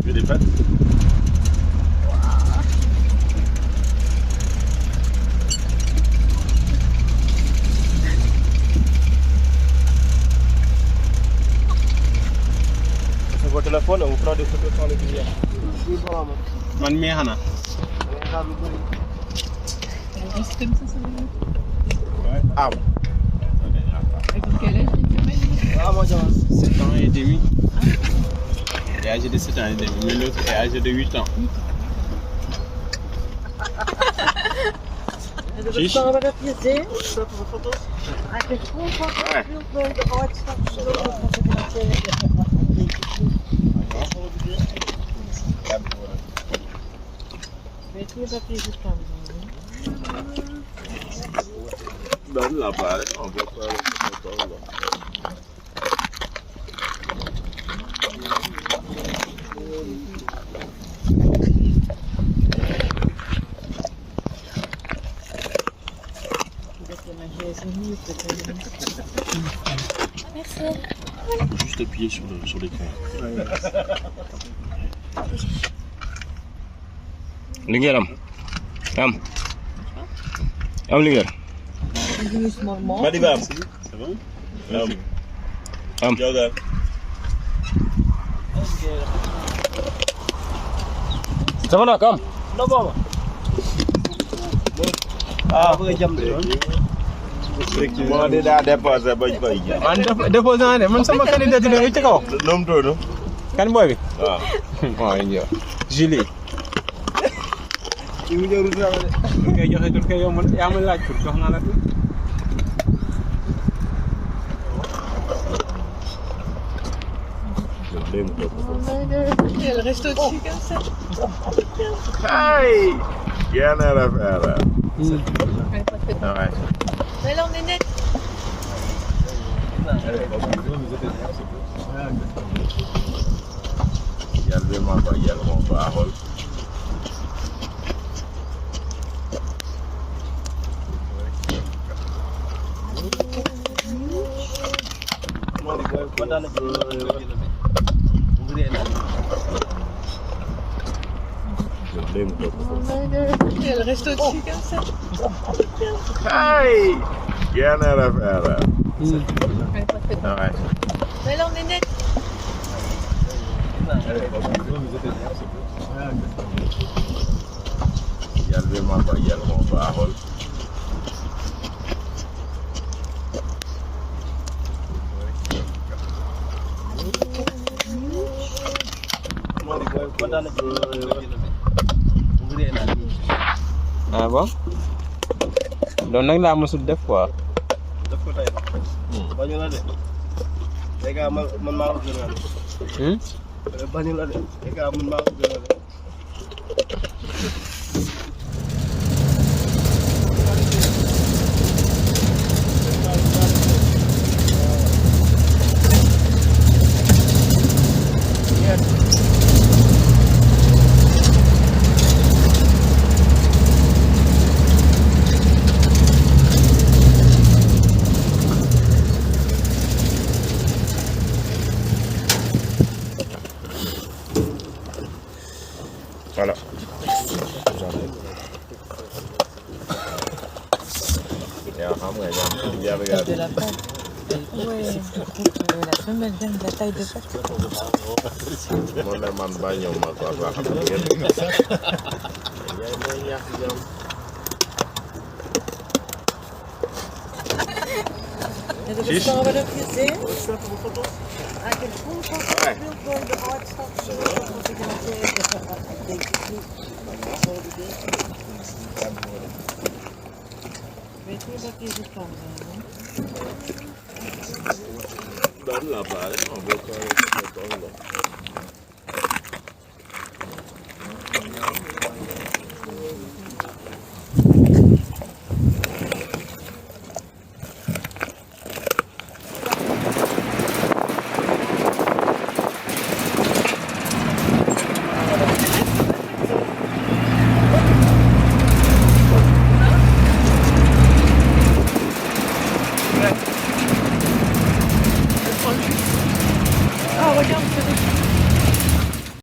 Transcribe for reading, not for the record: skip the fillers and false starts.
Je l'ai faite. C'est votre téléphone, on prend des photos sans les clients. Man mii xanaa. C'est comme ça, ça va. Ouais. Ah bon. Et pour quel âge tu fais? Ah, moi, j'ai 7 ans et demi. Il est âgé de 7 ans et demi, mais l'autre est âgé de 8 ans. Chiche. Dan la pare, on peut faire le photo là. Merci. Juste appuyer sur l'écran. Liggéey am liggéey. Madiba, c'est bon? Jogal. Sama nak am. Ah, effectivement, de daa déposé bañ koy jaay. Man déposé naa de man sama candidature yi ci kaw. Nom tudd. Kan boy bi. Waaw. Waaw ñu Julie. Ñu jëru sama de. Ñu koy joxe tur kay yomb na yaa ma laaj tur jox naa la tur. Elle reste au-dessus comme ça. Aïe! Bien à la faire. Ah ouais. Mais là, on est net. Yàlla bi ma ko yàlla moo baaxul. Elle reste au-dessus comme ça. Aïe! Bien à la faire. Ah ouais. Mais là, on est net. Yàlla bi ma ko yàlla moo baaxul. Ah bon? Donc nag laa mësul def quoi. Def ko tey. Bañu la de. Léegi man maa ko gënal. Bañu la de. Léegi man maa ko gënal. Voilà. Yaa xam nga jàmm De la pâte. Ouais. La femelle vient de la taille de pâte. Mon ne man ba ñëw ma ko wax xam ngeen. Yaay mooy ñaax jàmm. Chiche. On va le friser. Dan la pare, on peut faire le photo là.